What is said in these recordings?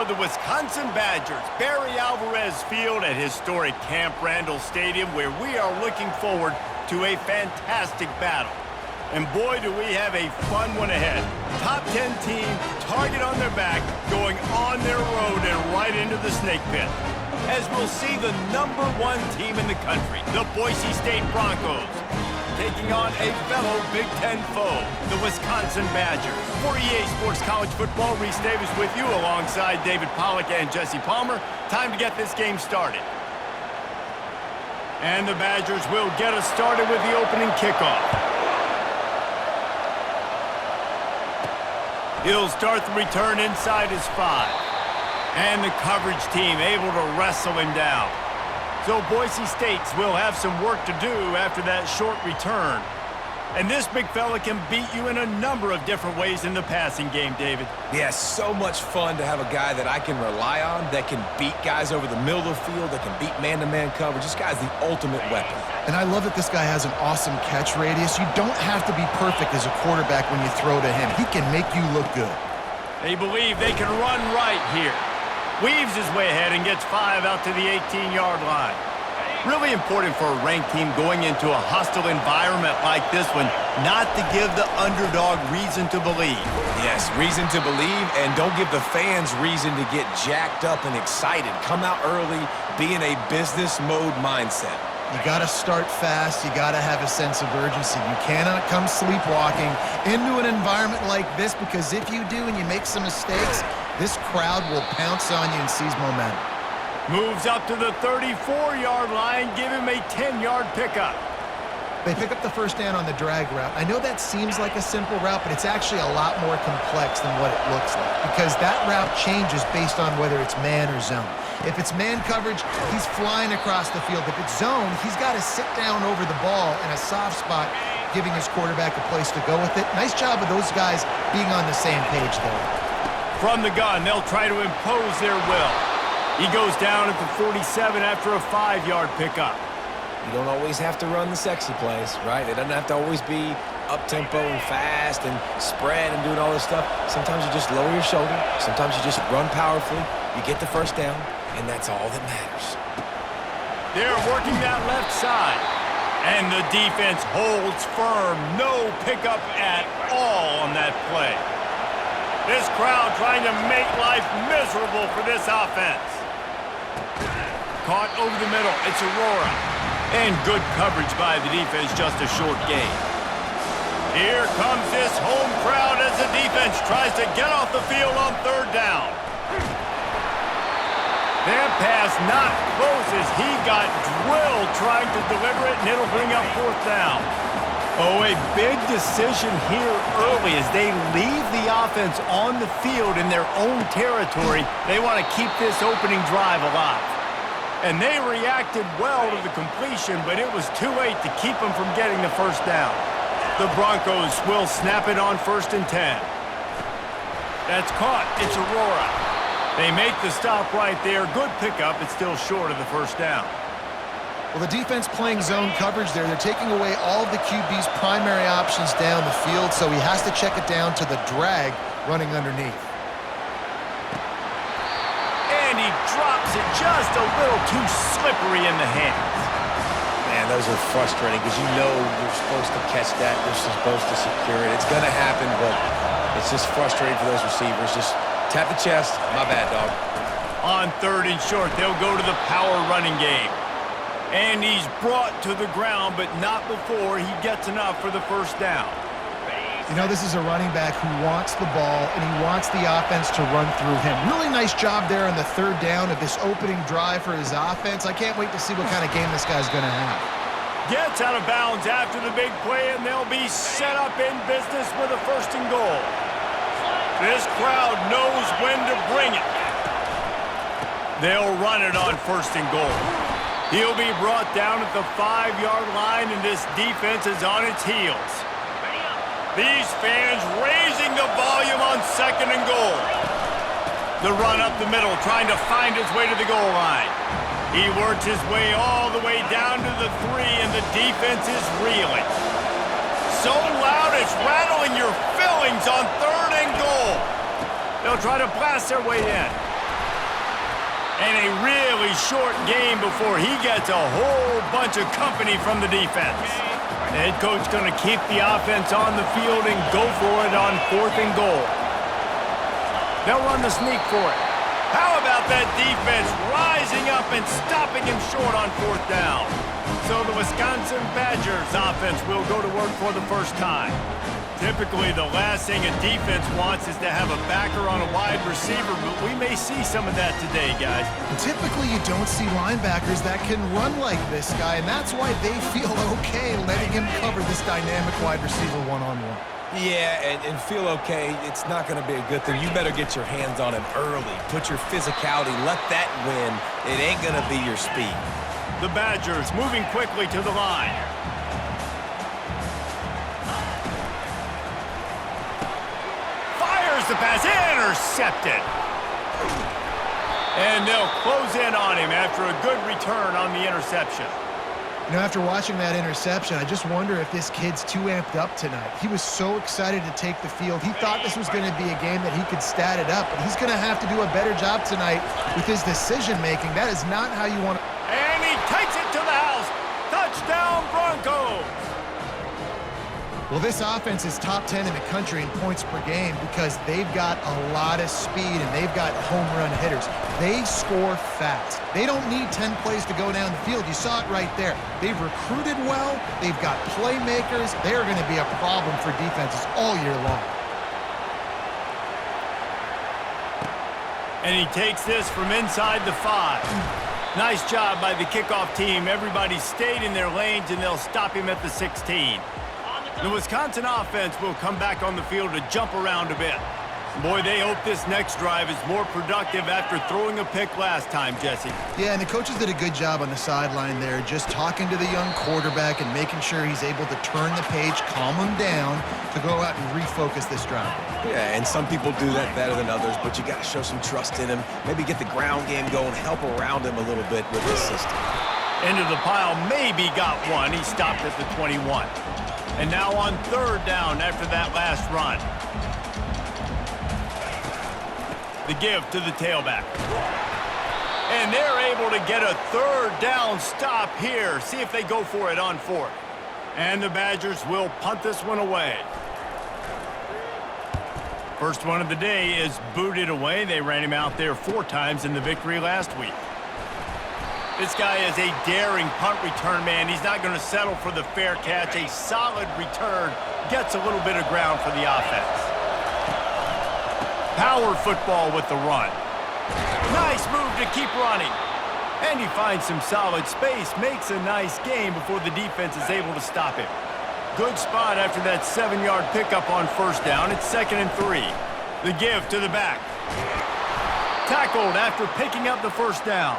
of the Wisconsin Badgers, Barry Alvarez Field at historic Camp Randall Stadium, where we are looking forward to a fantastic battle. And boy, do we have a fun one ahead. Top 10 team, target on their back, going on their road and right into the snake pit. As we'll see the #1 team in the country, the Boise State Broncos, taking on a fellow Big Ten foe, the Wisconsin Badgers. For EA Sports College Football, Reese Davis with you alongside David Pollack and Jesse Palmer. Time to get this game started. And the Badgers will get us started with the opening kickoff. He'll start the return inside his 5. And the coverage team able to wrestle him down. So Boise State will have some work to do after that short return. And this big fella can beat you in a number of different ways in the passing game, David. Yeah, so much fun to have a guy that I can rely on, that can beat guys over the middle of the field, that can beat man-to-man coverage. This guy's the ultimate weapon. And I love that this guy has an awesome catch radius. You don't have to be perfect as a quarterback when you throw to him. He can make you look good. They believe they can run right here. Weaves his way ahead and gets 5 out to the 18-yard line. Really important for a ranked team going into a hostile environment like this one, not to give the underdog reason to believe. Yes, reason to believe, and don't give the fans reason to get jacked up and excited. Come out early, be in a business mode mindset. You got to start fast. You got to have a sense of urgency. You cannot come sleepwalking into an environment like this, because if you do and you make some mistakes, this crowd will pounce on you and seize momentum. Moves up to the 34-yard line, give him a 10-yard pickup. They pick up the first down on the drag route. I know that seems like a simple route, but it's actually a lot more complex than what it looks like, because that route changes based on whether it's man or zone. If it's man coverage, he's flying across the field. If it's zone, he's got to sit down over the ball in a soft spot, giving his quarterback a place to go with it. Nice job of those guys being on the same page there. From the gun, they'll try to impose their will. He goes down at the 47 after a 5-yard pickup. You don't always have to run the sexy plays, right? It doesn't have to always be up-tempo and fast and spread and doing all this stuff. Sometimes you just lower your shoulder. Sometimes you just run powerfully. You get the first down, and that's all that matters. They're working that left side. And the defense holds firm. No pickup at all on that play. This crowd trying to make life miserable for this offense. Caught over the middle. It's Aurora. And good coverage by the defense, just a short gain. Here comes this home crowd as the defense tries to get off the field on 3rd down. That pass not close as he got drilled trying to deliver it, and it'll bring up 4th down. Oh, a big decision here early as they leave the offense on the field in their own territory. They want to keep this opening drive alive. And they reacted well to the completion, but it was too late to keep them from getting the first down. The Broncos will snap it on 1st and 10. That's caught. It's Aurora. They make the stop right there. Good pickup. It's still short of the first down. Well, the defense playing zone coverage there. They're taking away all of the QB's primary options down the field, so he has to check it down to the drag running underneath. And he drops it just a little too slippery in the hands. Man, those are frustrating because you know you're supposed to catch that. You're supposed to secure it. It's going to happen, but it's just frustrating for those receivers. Just tap the chest. My bad, dog. On 3rd and short, they'll go to the power running game. And he's brought to the ground, but not before he gets enough for the first down. You know, this is a running back who wants the ball, and he wants the offense to run through him. Really nice job there on the 3rd down of this opening drive for his offense. I can't wait to see what kind of game this guy's going to have. Gets out of bounds after the big play, and they'll be set up in business with a 1st and goal. This crowd knows when to bring it. They'll run it on 1st and goal. He'll be brought down at the 5-yard line, and this defense is on its heels. These fans raising the volume on 2nd and goal. The run up the middle, trying to find his way to the goal line. He works his way all the way down to the 3, and the defense is reeling. So loud it's rattling your fillings on 3rd and goal. They'll try to blast their way in. And a really short game before he gets a whole bunch of company from the defense. The head coach going to keep the offense on the field and go for it on 4th and goal. They'll run the sneak for it. How about that defense rising up and stopping him short on 4th down? So the Wisconsin Badgers offense will go to work for the first time. Typically, the last thing a defense wants is to have a backer on a wide receiver, but we may see some of that today, guys. Typically, you don't see linebackers that can run like this guy, and that's why they feel okay letting him cover this dynamic wide receiver one-on-one. Yeah, and feel okay, it's not going to be a good thing. You better get your hands on him early. Put your physicality, let that win. It ain't going to be your speed. The Badgers moving quickly to the line. Fires the pass, intercepted. And they'll close in on him after a good return on the interception. You know, after watching that interception, I just wonder if this kid's too amped up tonight. He was so excited to take the field. He thought this was going to be a game that he could stat it up, but he's going to have to do a better job tonight with his decision-making. That is not how you want to... And he takes it to the house. Touchdown, Broncos. Well, this offense is top 10 in the country in points per game because they've got a lot of speed and they've got home run hitters. They score fast. They don't need 10 plays to go down the field. You saw it right there. They've recruited well. They've got playmakers. They're going to be a problem for defenses all year long. And he takes this from inside the 5. Nice job by the kickoff team. Everybody stayed in their lanes, and they'll stop him at the 16. The Wisconsin offense will come back on the field to jump around a bit. Boy, they hope this next drive is more productive after throwing a pick last time, Jesse. Yeah, and the coaches did a good job on the sideline there, just talking to the young quarterback and making sure he's able to turn the page, calm him down, to go out and refocus this drive. Yeah, and some people do that better than others, but you got to show some trust in him. Maybe get the ground game going, help around him a little bit with this system. Into the pile, maybe got one. He stopped at the 21. And now on 3rd down after that last run. The give to the tailback. And they're able to get a 3rd down stop here. See if they go for it on 4th. And the Badgers will punt this one away. First one of the day is booted away. They ran him out there 4 times in the victory last week. This guy is a daring punt return man. He's not going to settle for the fair catch. A solid return gets a little bit of ground for the offense. Power football with the run. Nice move to keep running. And he finds some solid space, makes a nice gain before the defense is able to stop him. Good spot after that 7-yard pickup on 1st down. It's 2nd and 3. The give to the back. Tackled after picking up the 1st down.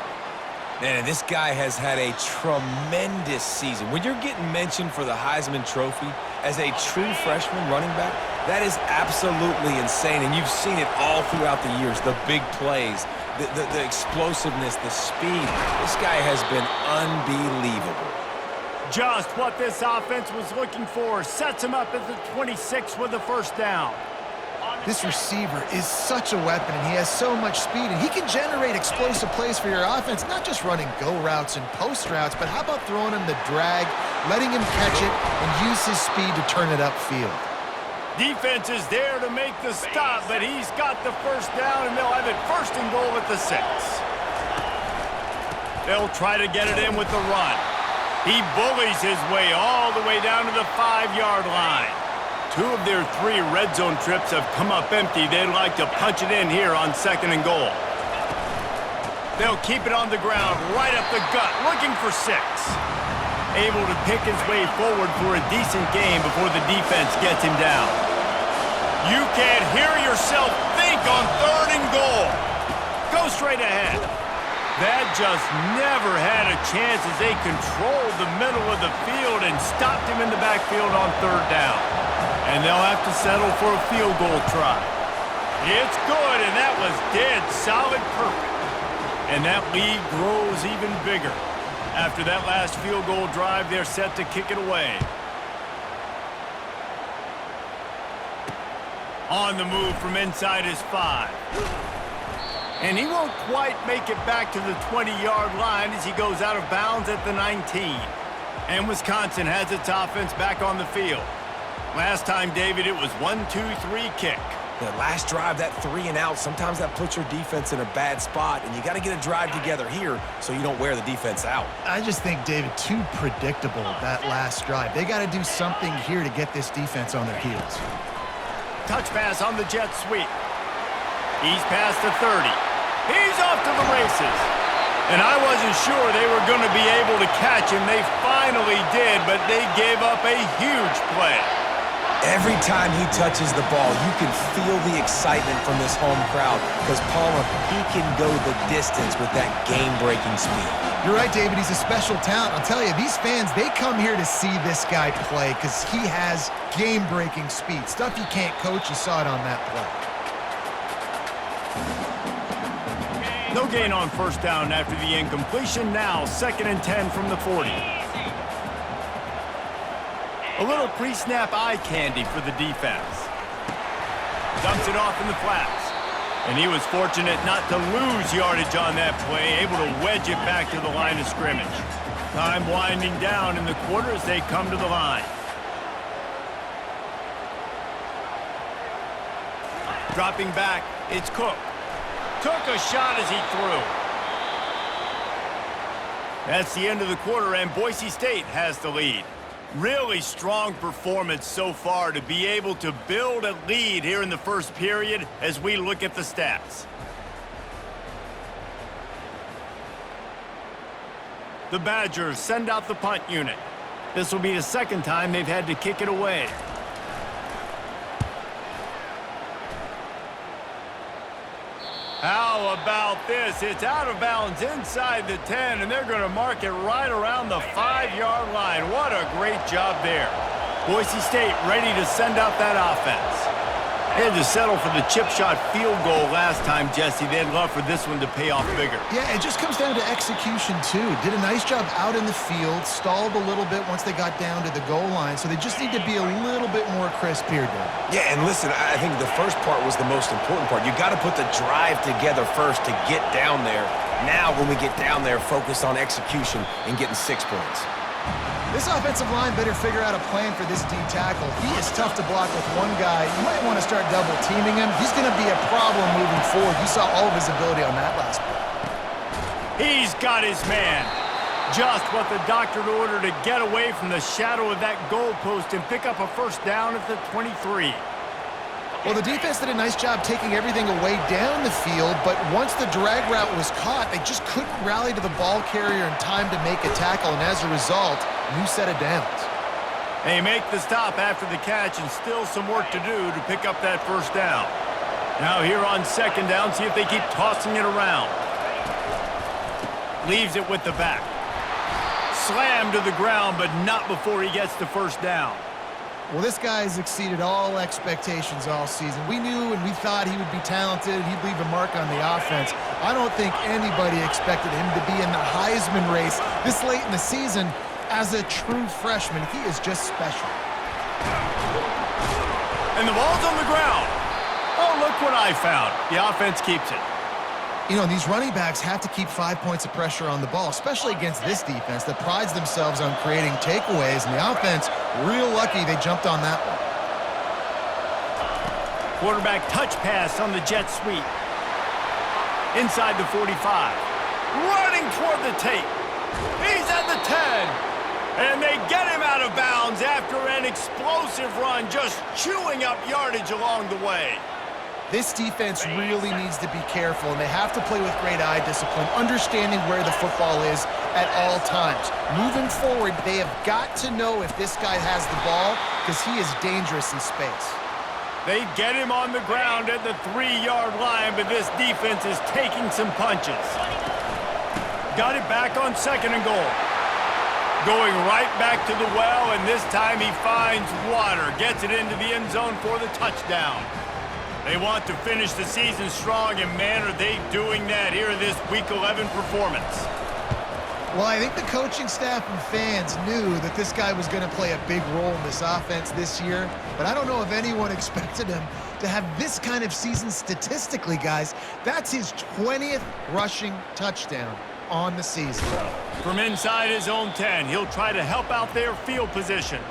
Man, this guy has had a tremendous season. When you're getting mentioned for the Heisman Trophy as a true freshman running back, that is absolutely insane. And you've seen it all throughout the years, the big plays, the explosiveness, the speed. This guy has been unbelievable. Just what this offense was looking for. Sets him up at the 26 with the 1st down. This receiver is such a weapon, and he has so much speed, and he can generate explosive plays for your offense, not just running go routes and post routes, but how about throwing him the drag, letting him catch it, and use his speed to turn it upfield. Defense is there to make the stop, but he's got the 1st down, and they'll have it 1st and goal at the 6. They'll try to get it in with the run. He bullies his way all the way down to the 5-yard line. 2 of their 3 red zone trips have come up empty. They'd like to punch it in here on 2nd and goal. They'll keep it on the ground, right up the gut, looking for 6. Able to pick his way forward for a decent game before the defense gets him down. You can't hear yourself think on 3rd and goal. Go straight ahead. That just never had a chance as they controlled the middle of the field and stopped him in the backfield on 3rd down. And they'll have to settle for a field goal try. It's good, and that was dead solid perfect. And that lead grows even bigger. After that last field goal drive, they're set to kick it away. On the move from inside his 5. And he won't quite make it back to the 20-yard line as he goes out of bounds at the 19. And Wisconsin has its offense back on the field. Last time, David, it was 1-2-3 kick. The last drive, that 3 and out, sometimes that puts your defense in a bad spot, and you got to get a drive together here so you don't wear the defense out. I just think, David, too predictable, that last drive. They got to do something here to get this defense on their heels. Touch pass on the jet sweep. He's past the 30. He's off to the races. And I wasn't sure they were going to be able to catch him. They finally did, but they gave up a huge play. Every time he touches the ball, you can feel the excitement from this home crowd because, Palmer, he can go the distance with that game-breaking speed. You're right, David. He's a special talent. I'll tell you, these fans, they come here to see this guy play because he has game-breaking speed. Stuff you can't coach. You saw it on that play. No gain on first down after the incompletion. Now 2nd and 10 from the 40. A little pre-snap eye candy for the defense. Dumps it off in the flats. And he was fortunate not to lose yardage on that play, able to wedge it back to the line of scrimmage. Time winding down in the quarter as they come to the line. Dropping back, it's Cook. Took a shot as he threw. That's the end of the quarter, and Boise State has the lead. Really strong performance so far to be able to build a lead here in the first period as we look at the stats. The Badgers send out the punt unit. This will be the second time they've had to kick it away. How about this? It's out of bounds inside the 10, and they're going to mark it right around the 5-yard line. What a great job there. Boise State ready to send out that offense. They had to settle for the chip shot field goal last time, Jesse. They'd love for this one to pay off bigger. Yeah, it just comes down to execution, too. Did a nice job out in the field, stalled a little bit once they got down to the goal line, so they just need to be a little bit more crisp here, Dave. Yeah, and listen, I think the first part was the most important part. You got to put the drive together first to get down there. Now, when we get down there, focus on execution and getting 6 points. This offensive line better figure out a plan for this D tackle. He is tough to block with one guy. You might want to start double teaming him. He's going to be a problem moving forward. You saw all of his ability on that last play. He's got his man. Just what the doctor ordered to get away from the shadow of that goalpost and pick up a first down at the 23. Well, the defense did a nice job taking everything away down the field, but once the drag route was caught, they just couldn't rally to the ball carrier in time to make a tackle, and as a result, new set of downs. They make the stop after the catch, and still some work to do to pick up that first down. Now here on 2nd down, see if they keep tossing it around. Leaves it with the back. Slammed to the ground, but not before he gets the first down. Well, this guy has exceeded all expectations all season. We knew and we thought he would be talented. He'd leave a mark on the offense. I don't think anybody expected him to be in the Heisman race this late in the season as a true freshman. He is just special. And the ball's on the ground. Oh, look what I found. The offense keeps it. You know, these running backs have to keep 5 points of pressure on the ball, especially against this defense that prides themselves on creating takeaways, and the offense, real lucky they jumped on that one. Quarterback touch pass on the jet sweep. Inside the 45. Running toward the tape. He's at the 10. And they get him out of bounds after an explosive run, just chewing up yardage along the way. This defense really needs to be careful, and they have to play with great eye discipline, understanding where the football is at all times. Moving forward, they have got to know if this guy has the ball because he is dangerous in space. They get him on the ground at the 3-yard line, but this defense is taking some punches. Got it back on 2nd and goal. Going right back to the well, and this time he finds water. Gets it into the end zone for the touchdown. They want to finish the season strong, and man, are they doing that here in this Week 11 performance. Well, I think the coaching staff and fans knew that this guy was going to play a big role in this offense this year, but I don't know if anyone expected him to have this kind of season statistically, guys. That's his 20th rushing touchdown on the season. From inside his own 10, he'll try to help out their field position.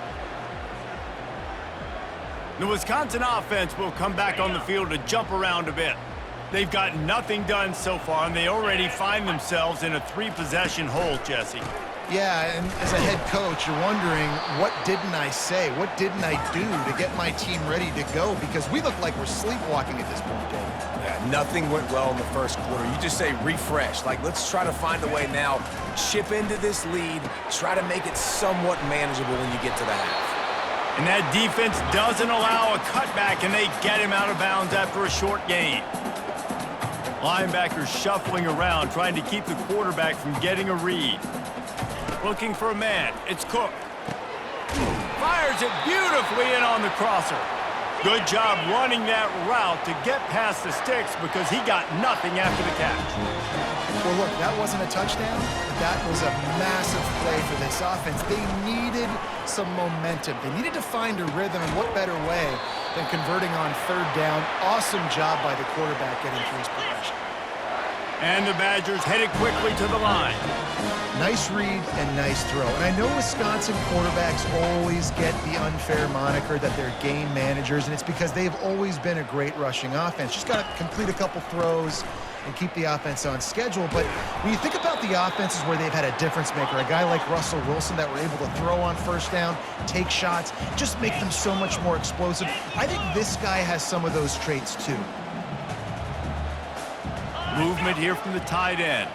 The Wisconsin offense will come back on the field to jump around a bit. They've got nothing done so far, and they already find themselves in a 3-possession hole, Jesse. Yeah, and as a head coach, you're wondering, what didn't I say? What didn't I do to get my team ready to go? Because we look like we're sleepwalking at this point, David. Yeah, nothing went well in the first quarter. You just say refresh. Like, let's try to find a way now, chip into this lead, try to make it somewhat manageable when you get to the half. And that defense doesn't allow a cutback, and they get him out of bounds after a short gain. Linebackers shuffling around, trying to keep the quarterback from getting a read. Looking for a man. It's Cook. Fires it beautifully in on the crosser. Good job running that route to get past the sticks because he got nothing after the catch. Well, look, that wasn't a touchdown, but that was a massive play for this offense. They needed some momentum. They needed to find a rhythm, and what better way than converting on third down. Awesome job by the quarterback getting through his progression. And the Badgers headed quickly to the line. Nice read and nice throw. And I know Wisconsin quarterbacks always get the unfair moniker that they're game managers, and it's because they've always been a great rushing offense. Just got to complete a couple throws and keep the offense on schedule. But when you think about the offenses where they've had a difference maker, a guy like Russell Wilson that were able to throw on first down, take shots, just make them so much more explosive, I think this guy has some of those traits too. Movement here from the tight end.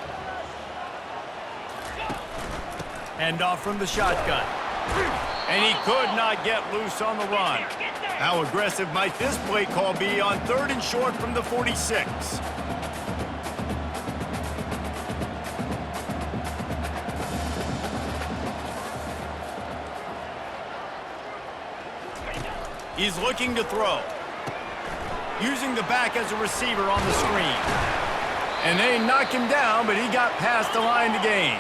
Hand off from the shotgun. And he could not get loose on the run. How aggressive might this play call be on 3rd and short from the 46? He's looking to throw. Using the back as a receiver on the screen. And they knock him down, but he got past the line to gain.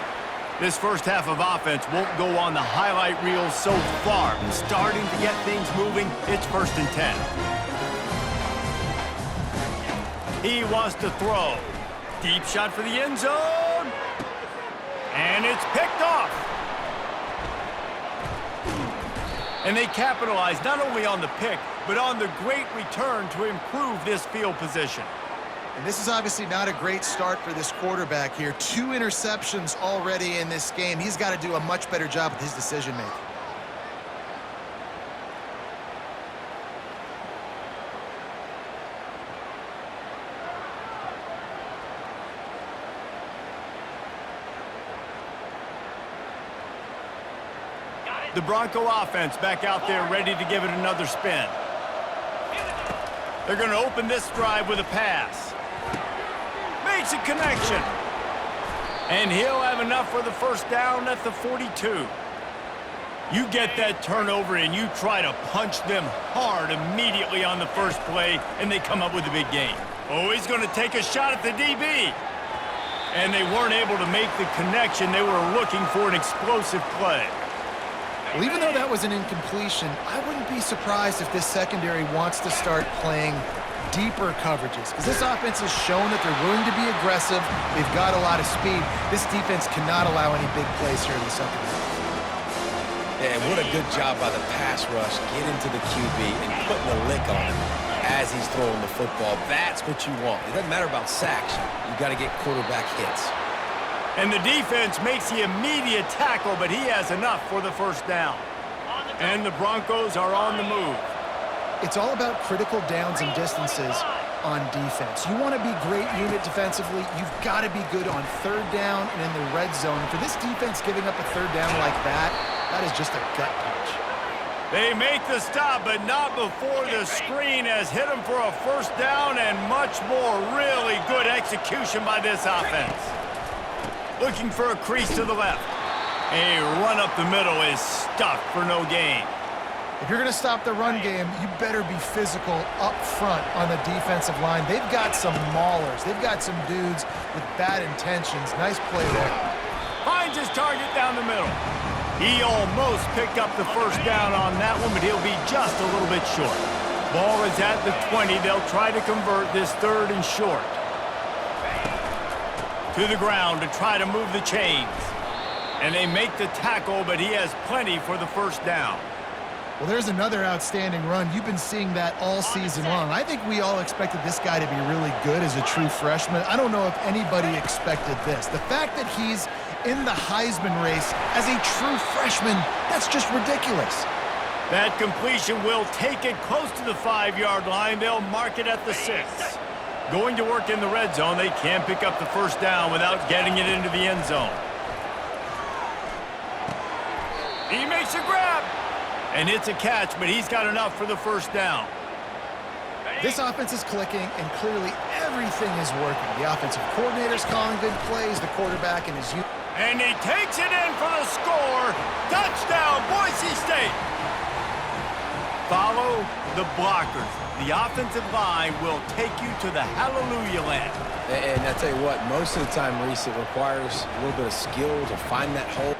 This first half of offense won't go on the highlight reel so far. Starting to get things moving, it's 1st and 10. He wants to throw. Deep shot for the end zone. And it's picked off. And they capitalize not only on the pick, but on the great return to improve this field position. And this is obviously not a great start for this quarterback here. 2 interceptions already in this game. He's got to do a much better job with his decision-making. The Bronco offense back out there ready to give it another spin. They're going to open this drive with a pass. Makes a connection. And he'll have enough for the first down at the 42. You get that turnover and you try to punch them hard immediately on the first play, and they come up with a big gain. Oh, he's going to take a shot at the DB. And they weren't able to make the connection. They were looking for an explosive play. Well, even though that was an incompletion, I wouldn't be surprised if this secondary wants to start playing deeper coverages, because this offense has shown that they're willing to be aggressive. They've got a lot of speed. This defense cannot allow any big plays here in the second half. Yeah, and what a good job by the pass rush. Get into the QB and putting a lick on him as he's throwing the football. That's what you want. It doesn't matter about sacks. You got to get quarterback hits. And the defense makes the immediate tackle, but he has enough for the first down. And the Broncos are on the move. It's all about critical downs and distances on defense. You want to be great unit defensively, you've got to be good on third down and in the red zone. For this defense giving up a third down like that, that is just a gut punch. They make the stop, but not before the screen has hit them for a first down and much more. Really good execution by this offense. Looking for a crease to the left. A run up the middle is stuck for no gain. If you're going to stop the run game, you better be physical up front on the defensive line. They've got some maulers. They've got some dudes with bad intentions. Nice play there. Finds his target down the middle. He almost picked up the first down on that one, but he'll be just a little bit short. Ball is at the 20. They'll try to convert this 3rd and short. To the ground to try to move the chains. And they make the tackle, but he has plenty for the first down. Well, there's another outstanding run. You've been seeing that all season long. I think we all expected this guy to be really good as a true freshman. I don't know if anybody expected this. The fact that he's in the Heisman race as a true freshman, that's just ridiculous. That completion will take it close to the 5-yard line. They'll mark it at the 6. Going to work in the red zone. They can't pick up the first down without getting it into the end zone. He makes a grab. And it's a catch, but he's got enough for the first down. This offense is clicking, and clearly everything is working. The offensive coordinator's calling good plays, the quarterback and his youth. And he takes it in for the score. Touchdown, Boise State. Follow the blockers. The offensive line will take you to the hallelujah land. And I tell you what, most of the time, Reese, it requires a little bit of skill to find that hole.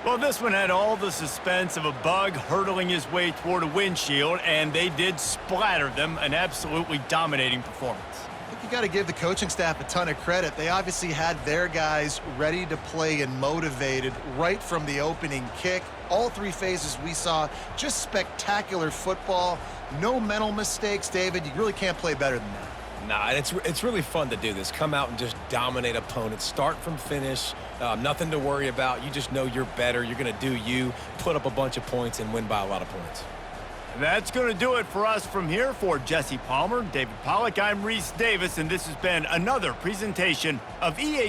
Well, this one had all the suspense of a bug hurtling his way toward a windshield, and they did splatter them. An absolutely dominating performance. I think you got to give the coaching staff a ton of credit. They obviously had their guys ready to play and motivated right from the opening kick. All 3 phases we saw, just spectacular football. No mental mistakes, David. You really can't play better than that. Nah, it's really fun to do this. Come out and just dominate opponents. Start from finish. Nothing to worry about. You just know you're better. You're going to do you, put up a bunch of points, and win by a lot of points. That's going to do it for us from here. For Jesse Palmer, David Pollack, I'm Reese Davis, and this has been another presentation of EA